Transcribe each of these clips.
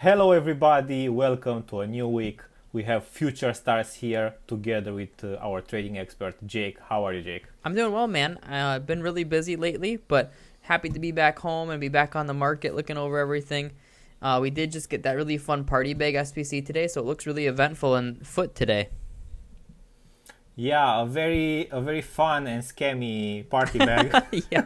Hello, everybody. Welcome to a new week. We have future stars here together with our trading expert, Jake. How are you, Jake? I'm doing well, man. I've been really busy lately, but happy to be back home and be back on the market looking over everything. We did just get that really fun party bag SPC today, so it looks really eventful and foot today. Yeah, a very fun and scammy party bag. Yeah.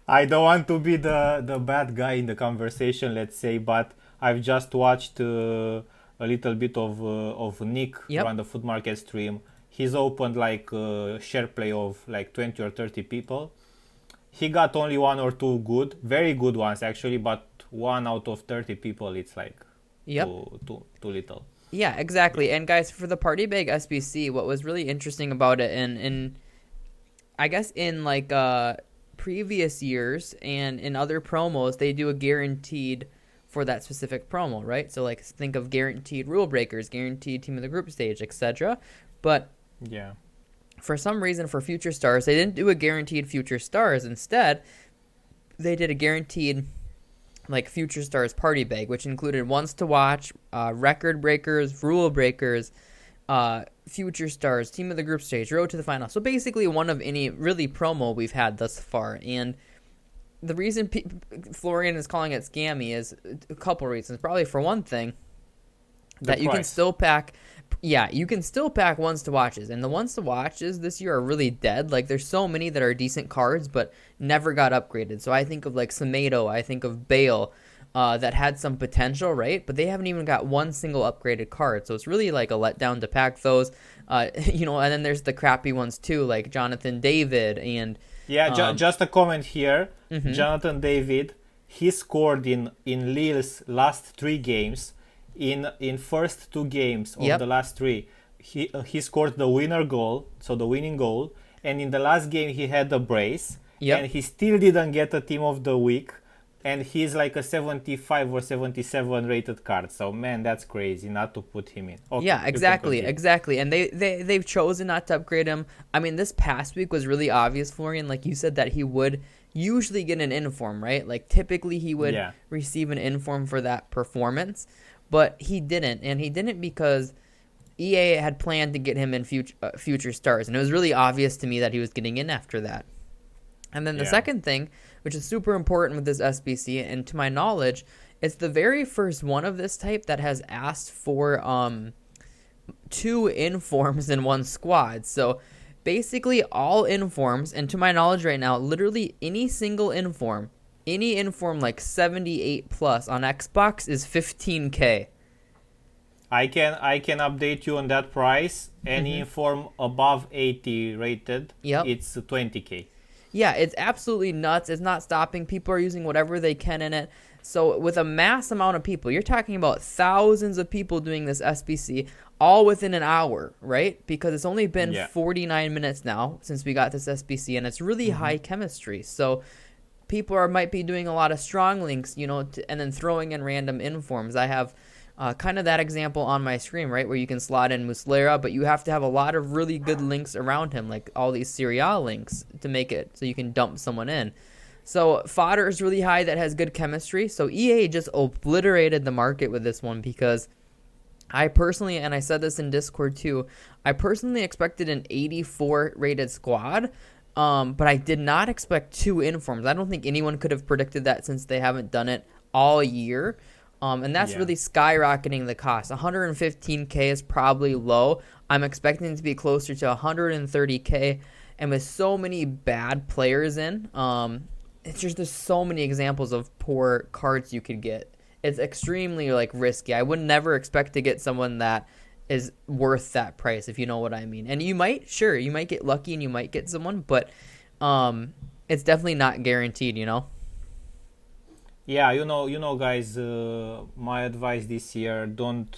I don't want to be the bad guy in the conversation, let's say, but I've just watched a little bit of Nick Yep. run the food market stream. He's opened like a share play of like 20 or 30 people. He got only one or two good, very good ones actually, but one out of 30 people, it's like Yep. too little. Yeah, exactly. And guys, for the party bag SBC, what was really interesting about it and I guess in previous years and in other promos, they do a guaranteed for that specific promo, right? So like think of guaranteed rule breakers, guaranteed team of the group stage, etc. But Yeah. for some reason for future stars, they didn't do a guaranteed future stars. Instead, they did a guaranteed like future stars party bag, which included ones to watch, record breakers, rule breakers, future stars, team of the group stage, road to the final. So basically, one of any really promo we've had thus far. And the reason Florian is calling it scammy is a couple reasons. Probably for one thing, The that you can price. still pack. Yeah, you can still pack ones to watches, and the ones to watches this year are really dead. Like there's so many that are decent cards, but never got upgraded. So I think of like Samedo, I think of Bale, that had some potential, right? But they haven't even got one single upgraded card. So it's really like a letdown to pack those. And then there's the crappy ones too, like Jonathan David and Yeah, um, just a comment here. mhm. Jonathan David, he scored in Lille's last three games. In first two games of the Yep, last three, he scored the winner goal, so the winning goal. And in the last game, he had a brace, and yep. he still didn't get a team of the week. And he's like a 75 or 77 rated card. So man, that's crazy not to put him in. Okay, Yeah, you can exactly, continue. exactly. And they've chosen not to upgrade him. I mean, this past week was really obvious, Florian. Like you said, that he would usually get an inform, right? Like typically he would Yeah. receive an inform for that performance, but he didn't, and he didn't because EA had planned to get him in future stars, and it was really obvious to me that he was getting in after that. And then the Yeah. second thing, which is super important with this SBC, and to my knowledge, it's the very first one of this type that has asked for two informs in one squad. So basically all informs, and to my knowledge right now, literally any inform like 78 plus on Xbox is 15K. I can update you on that price. Any Mm-hmm. form above 80 rated, Yep. it's 20k. Yeah, it's absolutely nuts. It's not stopping. People are using whatever they can in it. So with a mass amount of people, you're talking about thousands of people doing this SBC all within an hour, right? Because it's only been Yeah. 49 minutes now since we got this SBC, and it's really high chemistry. So people might be doing a lot of strong links, and then throwing in random informs. I have kind of that example on my screen, right, where you can slot in Muslera, but you have to have a lot of really good links around him, like all these Serial links, to make it so you can dump someone in. So fodder is really high that has good chemistry. So EA just obliterated the market with this one because I personally, and I said this in Discord too, I personally expected an 84 rated squad, but I did not expect two informs. I don't think anyone could have predicted that since they haven't done it all year. And that's Yeah. really skyrocketing the cost. 115K is probably low. I'm expecting it to be closer to 130K. And with so many bad players in, it's just there's so many examples of poor cards you could get. It's extremely like risky. I would never expect to get someone that is worth that price, if you know what I mean. And you might get lucky and you might get someone, but it's definitely not guaranteed. Yeah, guys. My advice this year: don't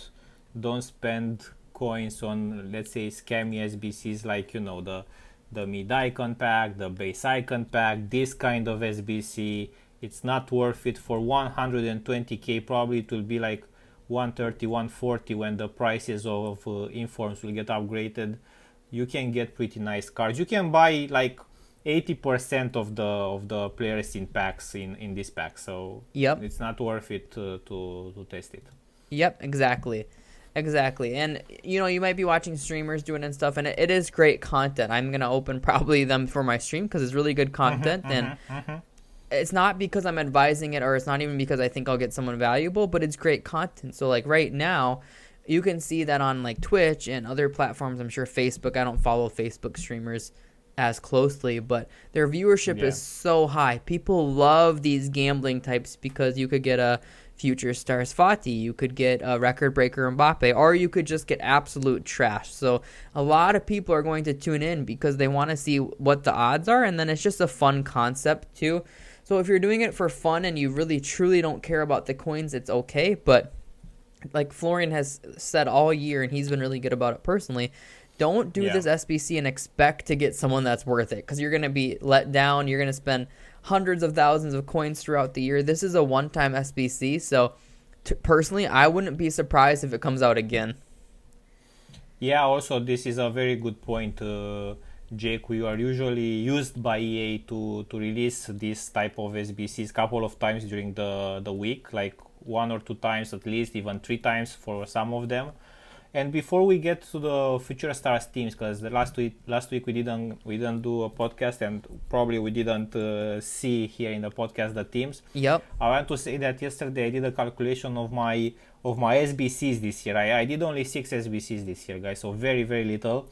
spend coins on, let's say, scammy SBCs like the mid icon pack, the base icon pack, this kind of SBC. It's not worth it for 120k. Probably it will be like 130, 140 when the prices of informs will get upgraded. You can get pretty nice cards. You can buy like 80% of the players in packs in this pack. So Yep. it's not worth it to test it. Yep, exactly. Exactly. And you might be watching streamers doing it and stuff, and it is great content. I'm going to open probably them for my stream because it's really good content. And it's not because I'm advising it, or it's not even because I think I'll get someone valuable, but it's great content. So like right now, you can see that on like Twitch and other platforms. I'm sure Facebook, I don't follow Facebook streamers as closely, but their viewership is so high. People love these gambling types because you could get a future stars Fati, you could get a record breaker Mbappe, or you could just get absolute trash. So a lot of people are going to tune in because they want to see what the odds are, and then it's just a fun concept too. So if you're doing it for fun and you really truly don't care about the coins, it's okay. But like Florian has said all year, and he's been really good about it personally, don't do this SBC and expect to get someone that's worth it, because you're going to be let down. You're going to spend hundreds of thousands of coins throughout the year. This is a one-time SBC, so personally, I wouldn't be surprised if it comes out again. Yeah, also this is a very good point, Jake. We are usually used by EA to release this type of SBCs couple of times during the week, like 1 or 2 times at least, even 3 times for some of them. And before we get to the Future Stars teams, because the last week we didn't do a podcast, and probably we didn't see here in the podcast the teams. Yep. I want to say that yesterday I did a calculation of my SBCs this year. I did only 6 SBCs this year, guys, so very very little.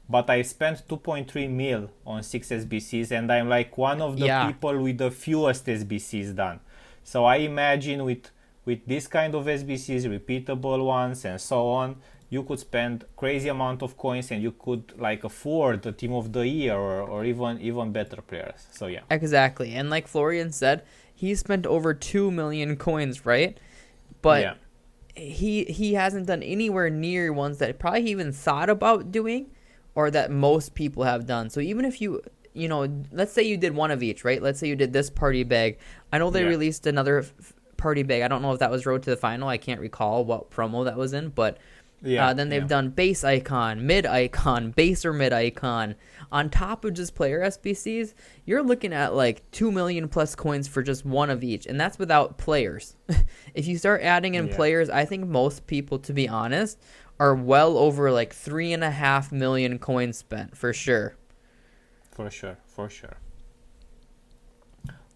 But I spent 2.3 mil on 6 SBCs, and I'm like one of the people with the fewest SBCs done. So I imagine with this kind of SBCs, repeatable ones and so on, you could spend crazy amount of coins, and you could like afford the team of the year or even better players. So yeah. Exactly. And like Florian said, he spent over 2 million coins, right? But he hasn't done anywhere near ones that probably he even thought about doing, or that most people have done. So even if you let's say you did one of each, right? Let's say you did this party bag. I know they released another party bag. I don't know if that was Road to the Final. I can't recall what promo that was in, but then they've done base icon, mid icon, base or mid icon. On top of just player SBCs, you're looking at like 2 million plus coins for just one of each, and that's without players. If you start adding in players, I think most people, to be honest, are well over like 3.5 million coins spent for sure. For sure.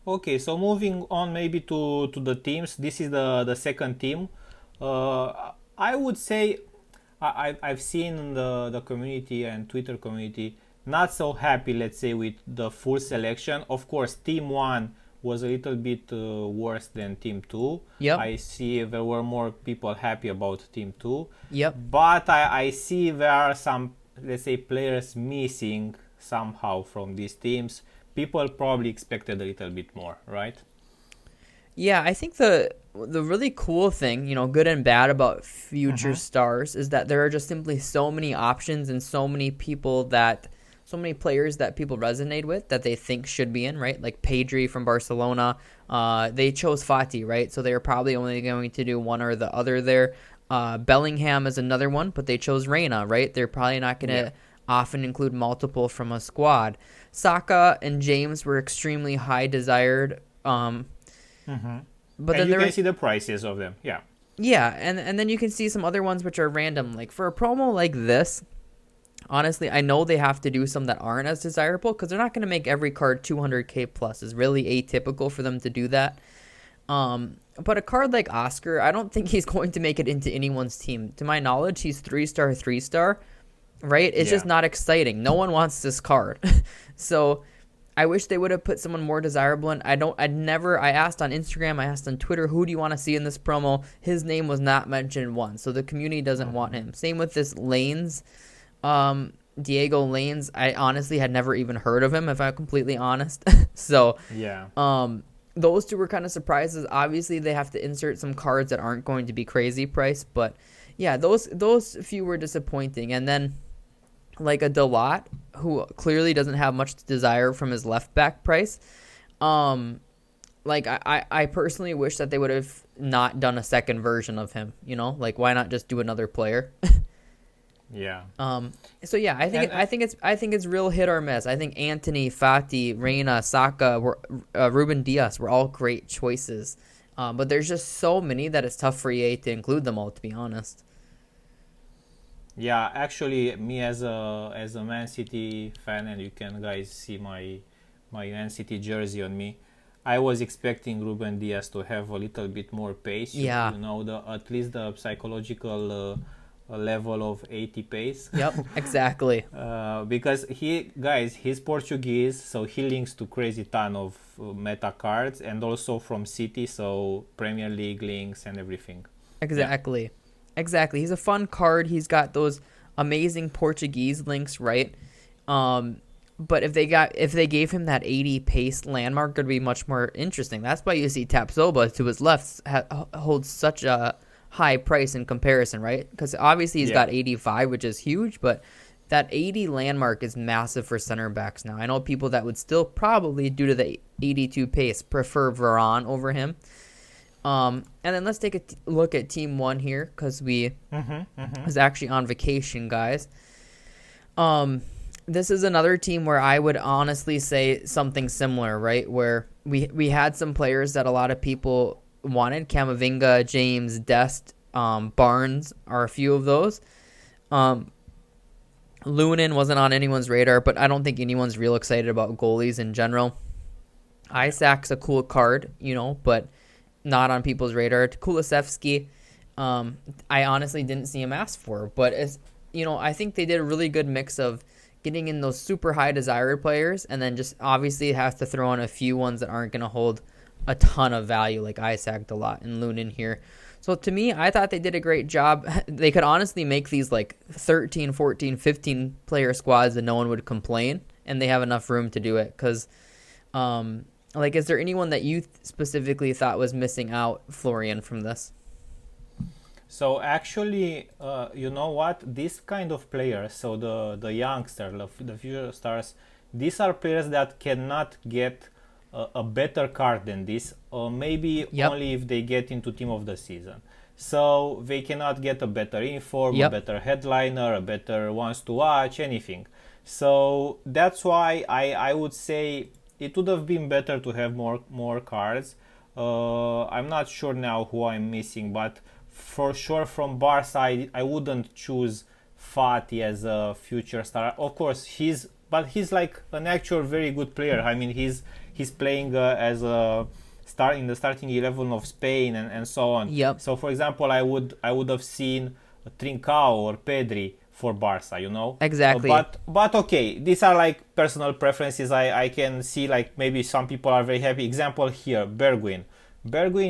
Okay, so moving on maybe to the teams. This is the second team. I would say I've seen the community and Twitter community not so happy, let's say, with the full selection. Of course, Team 1 was a little bit worse than Team 2. Yep. I see there were more people happy about Team 2. Yep. But I see there are some, let's say, players missing somehow from these teams. People probably expected a little bit more, right? Yeah, I think the really cool thing, good and bad about Future Stars is that there are just simply so many options and so many players that people resonate with that they think should be in, right? Like Pedri from Barcelona, they chose Fati, right? So they're probably only going to do one or the other there. Bellingham is another one, but they chose Reina, right? They're probably not going to often include multiple from a squad. Saka and James were extremely high desired. But and then you can see the prices of them. Yeah, and then you can see some other ones which are random. Like for a promo like this, honestly, I know they have to do some that aren't as desirable, because they're not going to make every card 200k plus. It's really atypical for them to do that. But a card like Oscar, I don't think he's going to make it into anyone's team. To my knowledge, he's 3-star, 3-star, right? It's just not exciting. No one wants this card. So I wish they would have put someone more desirable in. I asked on Instagram, I asked on Twitter, who do you want to see in this promo? His name was not mentioned once, so the community doesn't want him. Same with this Lanes, Diego Lanes. I honestly had never even heard of him, if I'm completely honest. So those two were kind of surprises. Obviously, they have to insert some cards that aren't going to be crazy priced, but yeah, those few were disappointing. And then like a Dalot, who clearly doesn't have much to desire from his left back price. Like I personally wish that they would have not done a second version of him, like why not just do another player? Yeah. So yeah, And I think it's real hit or miss. I think Anthony, Fati, Reina, Saka, Ruben Diaz were all great choices. But there's just so many that it's tough for EA to include them all, to be honest. yeah, actually, me as a Man City fan, and you can guys see my Man City jersey on me. I was expecting Ruben Diaz to have a little bit more pace. Yeah. You know, the at least the psychological level of 80 pace. Yep, exactly. Because he's Portuguese, so he links to crazy ton of meta cards, and also from City, so Premier League links and everything. Yeah. Exactly. Exactly. He's a fun card. He's got those amazing Portuguese links, right? But if they gave him that 80 pace landmark, it'd be much more interesting. That's why you see Tapsoba to his left holds such a high price in comparison, right? Because obviously he's Yeah. got 85, which is huge, but that 80 landmark is massive for center backs now. I know people that would still probably, due to the 82 pace, prefer Varane over him. And then let's take a look at Team 1 here, because we was actually on vacation, guys. This is another team where I would honestly say something similar, right? Where we had some players that a lot of people wanted. Camavinga, James, Dest, Barnes are a few of those. Lunin wasn't on anyone's radar, but I don't think anyone's real excited about goalies in general. Isaac's a cool card, but not on people's radar. Kulusevski, I honestly didn't see him asked for, but I think they did a really good mix of getting in those super high desired players, and then just obviously have to throw in a few ones that aren't going to hold a ton of value, like Isaac Dalot and Lunin here. So to me, I thought they did a great job. They could honestly make these like 13, 14, 15 player squads and no one would complain, and they have enough room to do it. Because, is there anyone that you specifically thought was missing out, Florian, from this? So actually, you know what? This kind of players, so the youngster, the future stars, these are players that cannot get a better card than this, or maybe only if they get into team of the season. So they cannot get a better inform, a better headliner, a better ones to watch, anything. So that's why I would say it would have been better to have more cards. I'm not sure now who I'm missing, but for sure from Barca I wouldn't choose Fati as a future star. Of course he's like an actual very good player. I mean he's playing as a star in the starting 11 of Spain and so on. Yep. So for example I would have seen Trincao or Pedri for Barca, Exactly. But okay, these are like personal preferences. I can see like maybe some people are very happy. Example here, Bergwijn,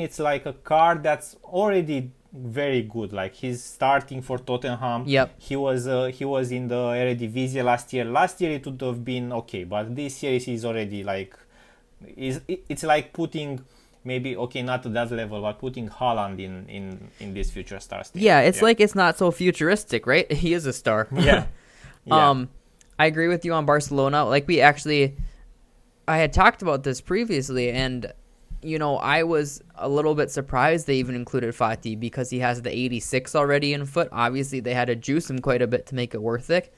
it's like a card that's already very good. Like he's starting for Tottenham. Yep. He was in the Eredivisie last year. Last year it would have been okay, but this year he's already like it's like putting maybe not to that level, but putting Haaland in this future stars team. Yeah, it's like it's not so futuristic, right? He is a star. Yeah. I agree with you on Barcelona. Like I had talked about this previously, and I was a little bit surprised they even included Fati because he has the 86 already in foot. Obviously, they had to juice him quite a bit to make it worth it.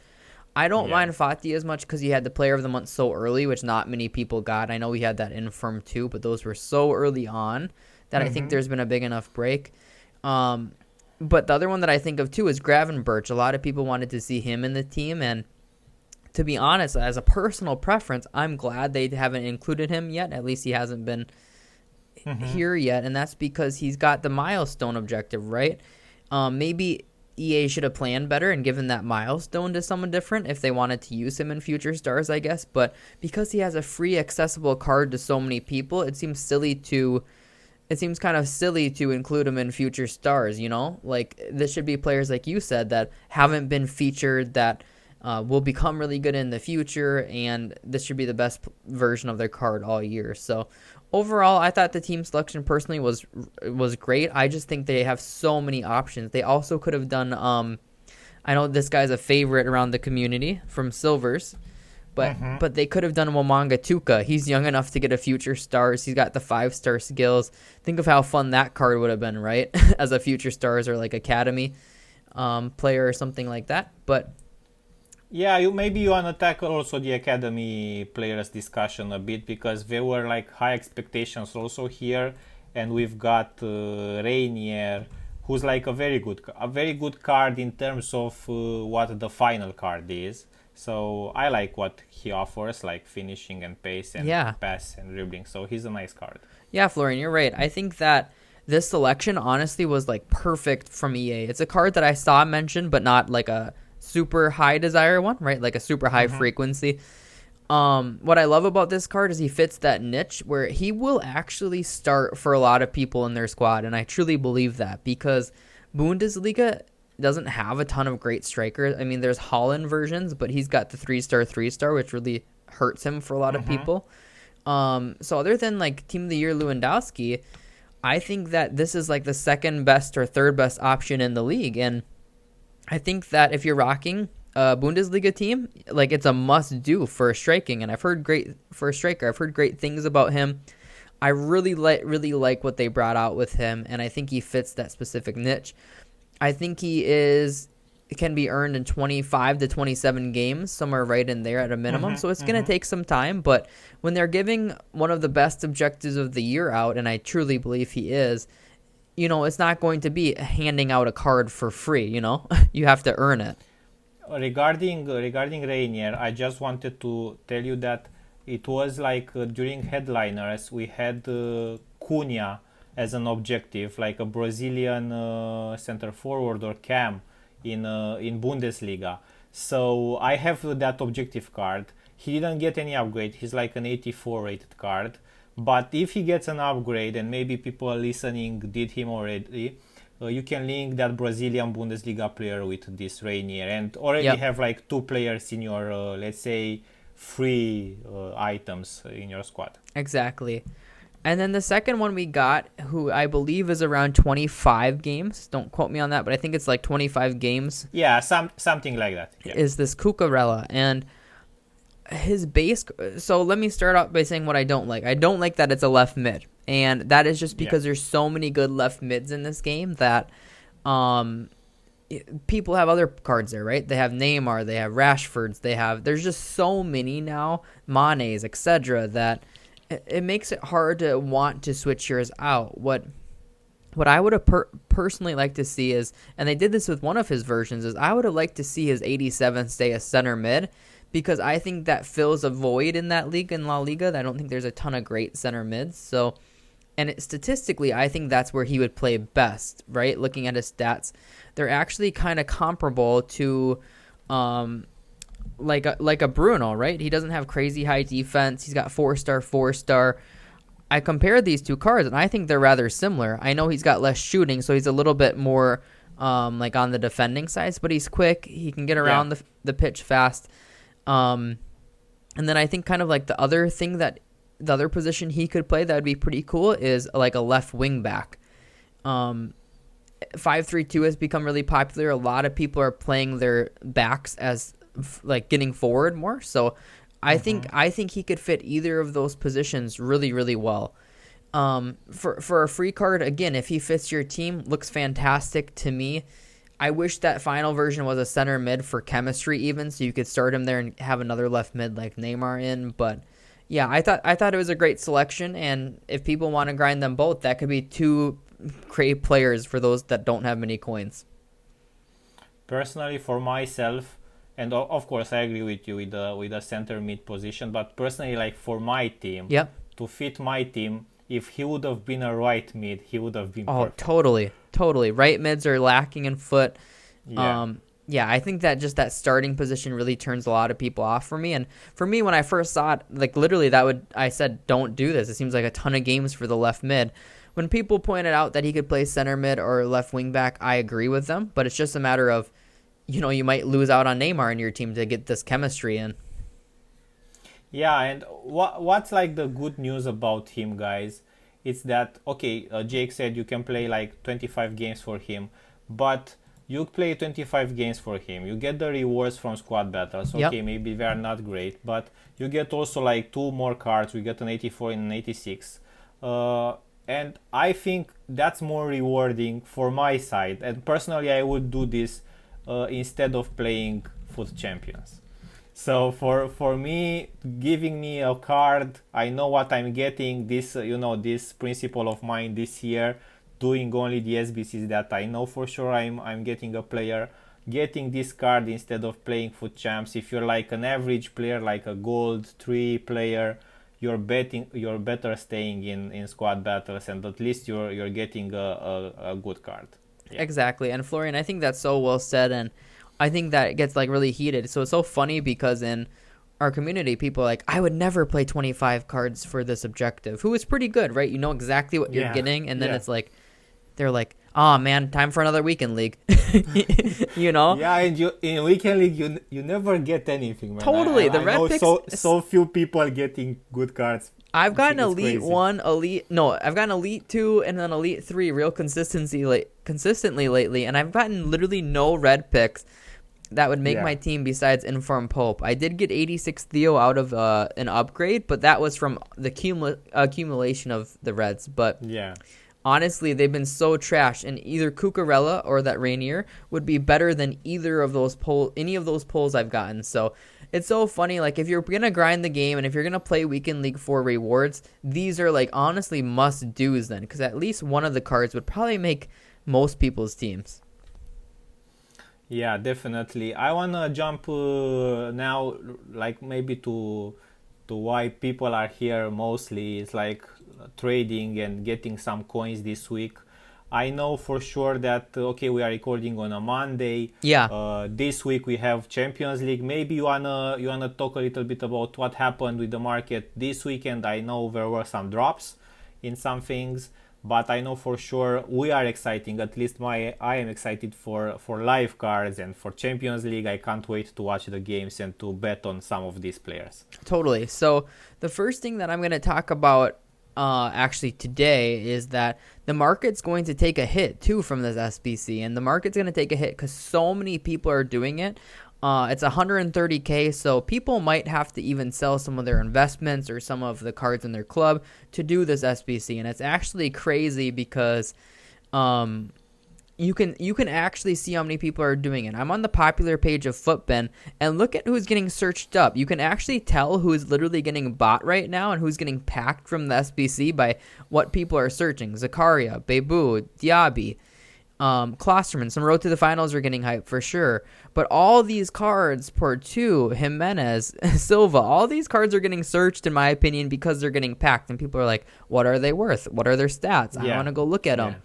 I don't mind Fati as much because he had the player of the month so early, which not many people got. I know he had that infirm too, but those were so early on that I think there's been a big enough break. But the other one that I think of too is Gravenberch. A lot of people wanted to see him in the team, and to be honest, as a personal preference, I'm glad they haven't included him yet. At least he hasn't been here yet, and that's because he's got the milestone objective, right? Maybe EA should have planned better and given that milestone to someone different if they wanted to use him in future stars, I guess. But because he has a free accessible card to so many people, it seems kind of silly to include him in future stars, Like this should be players like you said that haven't been featured, that will become really good in the future, and this should be the best version of their card all year. So overall, I thought the team selection personally was great. I just think they have so many options. They also could have done I know this guy's a favorite around the community from Silvers, but they could have done Wamanga Tuka. He's young enough to get a future stars. He's got the 5-star skills. Think of how fun that card would have been, right? As a future stars or like academy. player or something like that. But Yeah, you wanna tackle also the academy players discussion a bit because there were like high expectations also here, and we've got Rainier, who's like a very good card in terms of what the final card is. So I like what he offers, like finishing and pace and yeah, pass and dribbling. So he's a nice card. yeah, Florian, you're right. I think that this selection honestly was like perfect from EA. It's a card that I saw mentioned, but not like a super high desire one, right? Like a super high frequency. What I love about this card is he fits that niche where he will actually start for a lot of people in their squad, and I truly believe that because Bundesliga doesn't have a ton of great strikers. I mean, there's Holland versions, but he's got the 3-star, which really hurts him for a lot of people. So other than like Team of the Year Lewandowski, I think that this is like the second best or third best option in the league, and I think that if you're rocking a Bundesliga team, like it's a must do for striking. And I've heard great for a striker. I've heard great things about him. I really like what they brought out with him, and I think he fits that specific niche. I think can be earned in 25 to 27 games, somewhere right in there at a minimum. So it's going to take some time, but when they're giving one of the best objectives of the year out, and I truly believe he is, it's not going to be handing out a card for free, you have to earn it. Regarding Rainier, I just wanted to tell you that it was like during headliners we had Cunha as an objective, like a Brazilian center forward or cam in Bundesliga. So I have that objective card. He didn't get any upgrade. He's like an 84 rated card. But if he gets an upgrade, and maybe people listening did him already, you can link that Brazilian Bundesliga player with this Rainier and already have like two players in your, let's say, free items in your squad. Exactly. And then the second one we got, who I believe is around 25 games. Don't quote me on that, but I think it's like 25 games. Yeah, something like that. Yeah. Is this Cucurella. And his base... So let me start out by saying what I don't like. I don't like that it's a left mid. And that is just because there's so many good left mids in this game that people have other cards there, right? They have Neymar, they have Rashfords, there's just so many now, Manes, etc., that it makes it hard to want to switch yours out. What I would have personally liked to see is, and they did this with one of his versions, is I would have liked to see his 87 stay a center mid, because I think that fills a void in that league, in La Liga. I don't think there's a ton of great center mids. So, and statistically, I think that's where he would play best, right? Looking at his stats, they're actually kind of comparable to like a Bruno, right? He doesn't have crazy high defense. He's got 4-star. I compared these two cards, and I think they're rather similar. I know he's got less shooting, so he's a little bit more like on the defending side, but he's quick. He can get around the pitch fast. And then I think kind of like the other position he could play that would be pretty cool is like a left wing back. 5-3-2 has become really popular. A lot of people are playing their backs as like getting forward more. So I think he could fit either of those positions really, really well. For a free card, again, if he fits your team, looks fantastic to me. I wish that final version was a center mid for chemistry even, so you could start him there and have another left mid like Neymar in. But yeah, I thought it was a great selection, and if people want to grind them both, that could be two great players for those that don't have many coins. Personally, for myself, and of course I agree with you with the center mid position, but personally, like for my team, to fit my team, if he would have been a right mid, he would have been perfect. Totally. Right mids are lacking in foot. Yeah, I think that just that starting position really turns a lot of people off for me. And for me, when I first saw it, like literally I said, don't do this. It seems like a ton of games for the left mid. When people pointed out that he could play center mid or left wing back, I agree with them. But it's just a matter of, you might lose out on Neymar in your team to get this chemistry in. Yeah, and what's like the good news about him, guys? It's that, okay, Jake said you can play like 25 games for him, but you play 25 games for him. You get the rewards from squad battles. Okay, maybe they are not great, but you get also like two more cards. We get an 84 and an 86. and I think that's more rewarding for my side. And personally, I would do this instead of playing Foot Champions. So for me, giving me a card, I know what I'm getting. This this principle of mine this year, doing only the SBCs that I know for sure I'm getting a player, getting this card instead of playing Foot Champs. If you're like an average player, like a Gold 3 player, you're better staying in squad battles, and at least you're getting a good card. Yeah. Exactly. And Florian, I think that's so well said, and I think that it gets like really heated. So it's so funny because in our community, people are like, I would never play 25 cards for this objective, who is pretty good, right? You know exactly what you're getting, and then it's like, they're like, oh man, time for another weekend league. You know? Yeah, and in weekend league you never get anything, man. Totally. The red picks, so few people getting good cards. I've gotten Elite 1, I've gotten Elite 2 and then Elite 3 real consistently lately, and I've gotten literally no red picks that would make my team besides Inform Pope. I did get 86 Theo out of an upgrade, but that was from the accumulation of the reds. But honestly, they've been so trash, and either Cucurella or that Rainier would be better than any of those pulls I've gotten. So it's so funny. Like, if you're gonna grind the game and if you're gonna play Weekend League for rewards, these are like honestly must do's then, because at least one of the cards would probably make most people's teams. Yeah, definitely. I wanna jump now, like maybe to why people are here mostly. It's like trading and getting some coins this week. I know for sure that we are recording on a Monday. This week we have Champions League. Maybe you wanna talk a little bit about what happened with the market this weekend. I know there were some drops in some things, but I know for sure we are exciting. At least I am excited for live cards and for Champions League. I can't wait to watch the games and to bet on some of these players. Totally. So the first thing that I'm going to talk about actually today is that the market's going to take a hit too from this SBC, and the market's going to take a hit because so many people are doing it. It's 130K, so people might have to even sell some of their investments or some of the cards in their club to do this SBC, and it's actually crazy because you can actually see how many people are doing it. I'm on the popular page of Footbin, and look at who's getting searched up. You can actually tell who's literally getting bought right now and who's getting packed from the SBC by what people are searching. Zakaria, Bebu, Diaby, Klosterman, some road to the finals are getting hyped for sure. But all these cards, Portu, Jimenez, Silva, all these cards are getting searched, in my opinion, because they're getting packed. And people are like, what are they worth? What are their stats? I want to go look at them.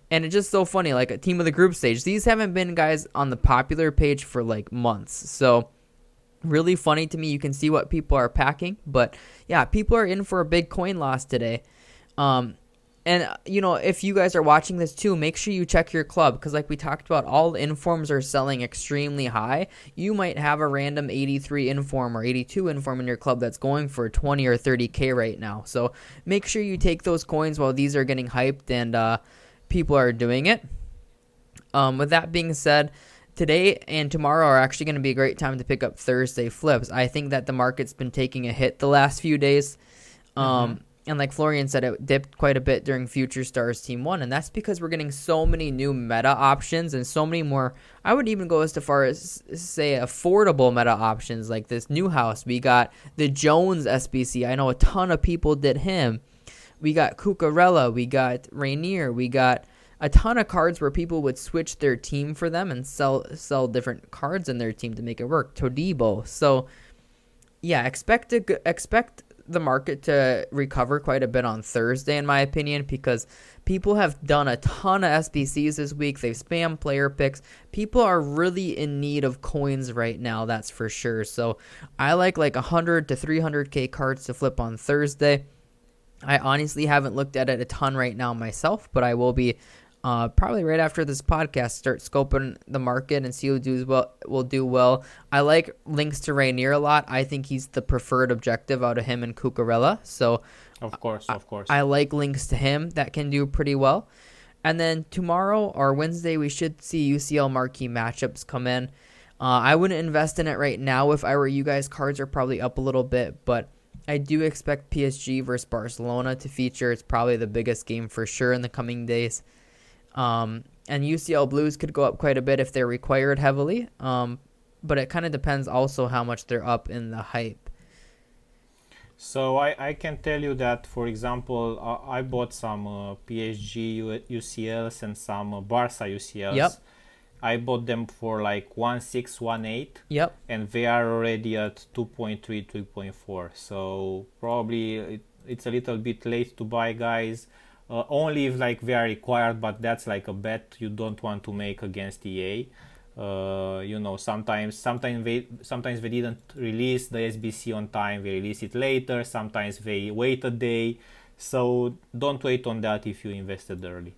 And it's just so funny, like a team of the group stage. These haven't been guys on the popular page for like months. So really funny to me. You can see what people are packing. But yeah, people are in for a big coin loss today. And, if you guys are watching this too, make sure you check your club because like we talked about, all informs are selling extremely high. You might have a random 83 inform or 82 inform in your club that's going for 20 or 30K right now. So make sure you take those coins while these are getting hyped and people are doing it. With that being said, today and tomorrow are actually going to be a great time to pick up Thursday flips. I think that the market's been taking a hit the last few days. And like Florian said, it dipped quite a bit during Future Stars Team 1. And that's because we're getting so many new meta options and so many more, I would even go as far as say affordable meta options like this Newhouse. We got the Jones SBC. I know a ton of people did him. We got Cucurella. We got Rainier. We got a ton of cards where people would switch their team for them and sell different cards in their team to make it work. Todibo. So, yeah, expect the market to recover quite a bit on Thursday, in my opinion, because people have done a ton of SBCs this week. They've spammed player picks. People are really in need of coins right now, that's for sure. So I like 100 to 300K cards to flip on Thursday. I honestly haven't looked at it a ton right now myself, but I will be probably right after this podcast start scoping the market and see who will do well. I like links to Rainier a lot. I think he's the preferred objective out of him and Cucurella. So of course. I like links to him that can do pretty well. And then tomorrow or Wednesday, we should see UCL marquee matchups come in. I wouldn't invest in it right now if I were you guys. Cards are probably up a little bit, but I do expect PSG versus Barcelona to feature. It's probably the biggest game for sure in the coming days. And UCL Blues could go up quite a bit if they're required heavily. But it kind of depends also how much they're up in the hype. So I can tell you that, for example, I bought some PSG UCLs and some Barca UCLs. Yep. I bought them for like 1.6, 1.8. Yep. And they are already at 2.3, 3.4. So probably it's a little bit late to buy, guys. Only if like they are required, but that's like a bet you don't want to make against EA. Sometimes they didn't release the SBC on time. They release it later. Sometimes they wait a day. So don't wait on that if you invested early.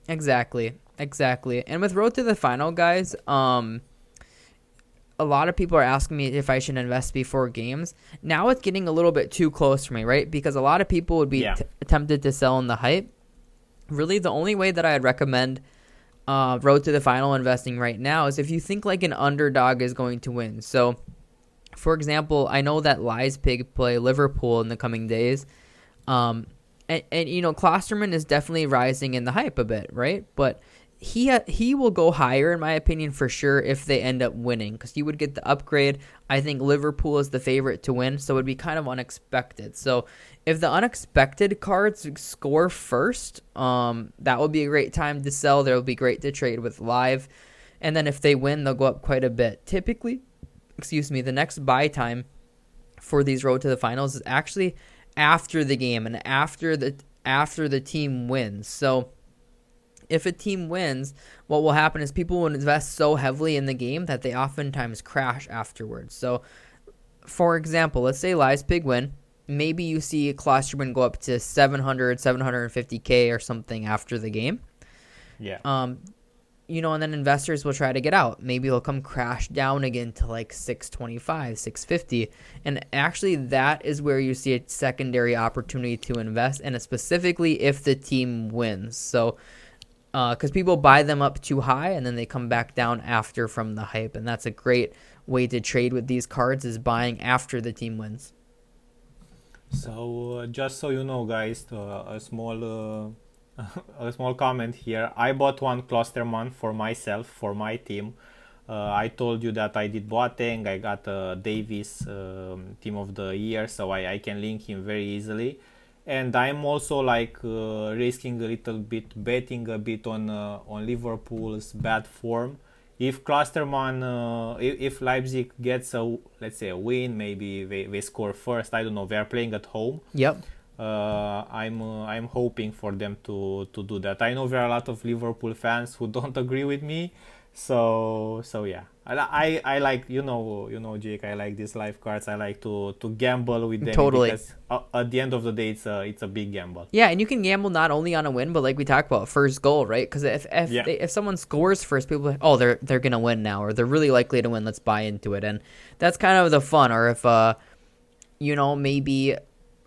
Exactly. And with Road to the Final, guys, a lot of people are asking me if I should invest before games. Now it's getting a little bit too close for me, right? Because a lot of people would be tempted to sell in the hype. Really, the only way that I'd recommend Road to the Final investing right now is if you think like an underdog is going to win. So, for example, I know that Leipzig play Liverpool in the coming days. And Klosterman is definitely rising in the hype a bit, right? But he will go higher, in my opinion, for sure, if they end up winning, because he would get the upgrade. I think Liverpool is the favorite to win, so it would be kind of unexpected. So if the unexpected cards score first, that would be a great time to sell. That would be great to trade with live. And then if they win, they'll go up quite a bit. Typically, the next buy time for these Road to the Finals is actually after the game and after the team wins. So if a team wins, what will happen is people will invest so heavily in the game that they oftentimes crash afterwards. So, for example, let's say Leipzig win. Maybe you see Klosterman go up to 700, 750K or something after the game. Yeah. And then investors will try to get out. Maybe they'll come crash down again to like 625, 650. And actually, that is where you see a secondary opportunity to invest, and specifically if the team wins. So, because people buy them up too high and then they come back down after from the hype, and that's a great way to trade with these cards, is buying after the team wins. So just so you know, guys, a small comment here. I bought one Klosterman for myself, for my team. I told you that I did Boateng. I got Davis team of the year, so I can link him very easily. And I'm also like risking a little bit, betting a bit on Liverpool's bad form. If Klosterman, if Leipzig gets a win, maybe they score first. I don't know. They are playing at home. Yep. I'm hoping for them to do that. I know there are a lot of Liverpool fans who don't agree with me. So yeah. I like, Jake, I like these live cards. I like to gamble with them. Totally. Because at the end of the day, it's a big gamble. Yeah, and you can gamble not only on a win, but like we talked about, first goal, right? Because if someone scores first, people are like, oh, they're gonna win now, or they're really likely to win. Let's buy into it, and that's kind of the fun. Or if maybe,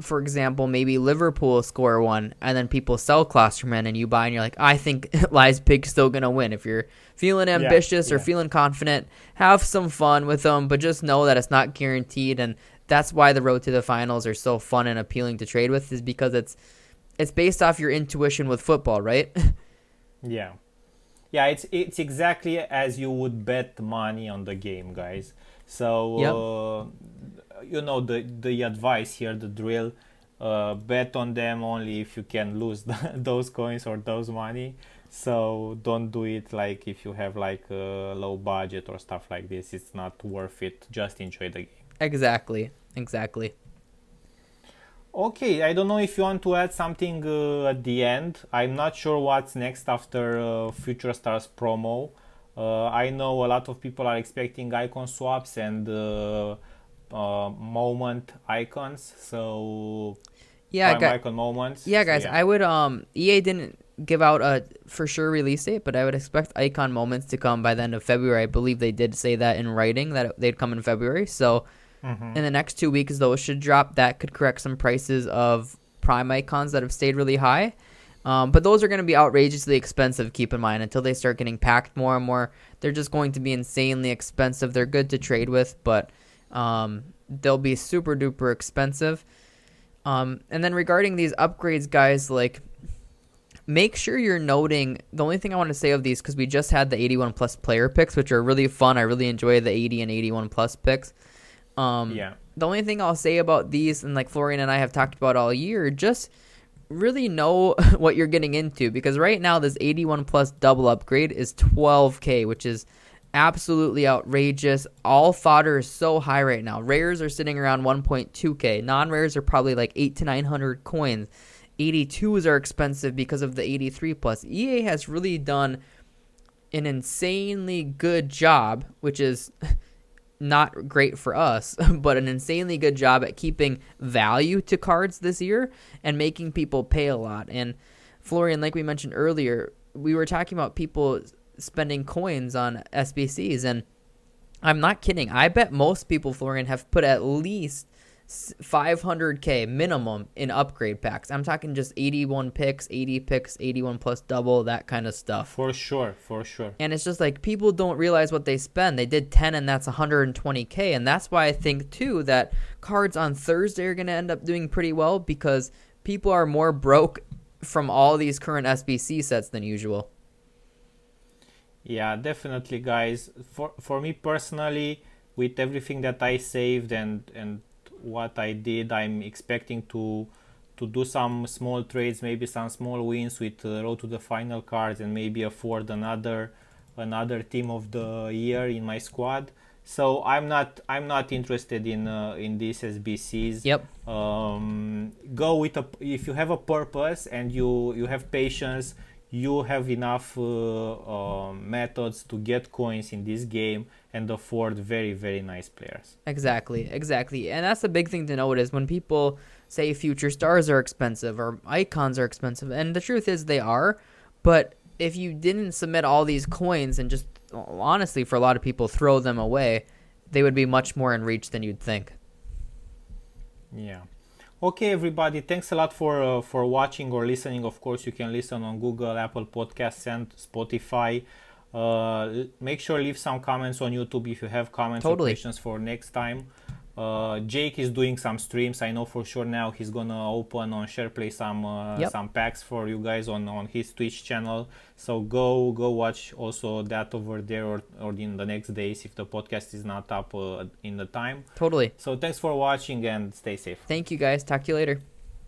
for example, maybe Liverpool score one, and then people sell Klosterman, and you buy, and you're like, I think Leipzig's still gonna win. If you're feeling ambitious or feeling confident, have some fun with them, but just know that it's not guaranteed. And that's why the Road to the Finals are so fun and appealing to trade with, is because it's based off your intuition with football, right? Yeah, it's exactly as you would bet money on the game, guys. So the advice here, the drill, bet on them only if you can lose those coins or those money. So don't do it like if you have like a low budget or stuff like this. It's not worth it. Just enjoy the game. Exactly. Okay, I don't know if you want to add something at the end. I'm not sure what's next after Future Stars promo. I know a lot of people are expecting icon swaps and moment icons. So icon moments. Yeah, guys, I would EA didn't give out a for sure release date, but I would expect icon moments to come by the end of February. I believe they did say that in writing, that they'd come in February. So in the next 2 weeks, those should drop. That could correct some prices of prime icons that have stayed really high. But those are going to be outrageously expensive, keep in mind, until they start getting packed more and more. They're just going to be insanely expensive. They're good to trade with, but they'll be super duper expensive. And then regarding these upgrades, guys, like, make sure you're noting the only thing I want to say of these, because we just had the 81 plus player picks, which are really fun. I really enjoy the 80 and 81 plus picks. Yeah. The only thing I'll say about these, and like Florian and I have talked about all year, just really know what you're getting into, because right now this 81 plus double upgrade is 12K, which is absolutely outrageous. All fodder is so high right now. Rares are sitting around 1.2K. Non-rares are probably like 8 to 900 coins. 82s are expensive because of the 83 plus. EA has really done an insanely good job, which is not great for us, but an insanely good job at keeping value to cards this year and making people pay a lot. And Florian, like we mentioned earlier, we were talking about people spending coins on SBCs, and I'm not kidding. I bet most people, Florian, have put at least 500K minimum in upgrade packs. I'm talking just 81 picks, 80 picks, 81 plus double, that kind of stuff. For sure. And it's just like people don't realize what they spend. They did 10 and that's 120K. And that's why I think too that cards on Thursday are going to end up doing pretty well, because people are more broke from all these current SBC sets than usual. Yeah, definitely, guys. For me personally, with everything that I saved and what I did, I'm expecting to do some small trades, maybe some small wins with road to the final cards, and maybe afford another team of the year in my squad. So I'm not interested in these SBCs. Yep. Go with if you have a purpose and you have patience, you have enough methods to get coins in this game and afford very, very nice players. Exactly. And that's the big thing to note is when people say future stars are expensive or icons are expensive, and the truth is they are, but if you didn't submit all these coins and just honestly for a lot of people throw them away, they would be much more in reach than you'd think. Yeah. Okay, everybody, thanks a lot for watching or listening. Of course, you can listen on Google, Apple Podcasts, and Spotify. Make sure leave some comments on YouTube if you have comments or questions for next time. Jake is doing some streams. I know for sure now he's gonna open on SharePlay some packs for you guys on his Twitch channel. So go watch also that over there or in the next days if the podcast is not up in the time. Totally. So thanks for watching and stay safe. Thank you guys. Talk to you later.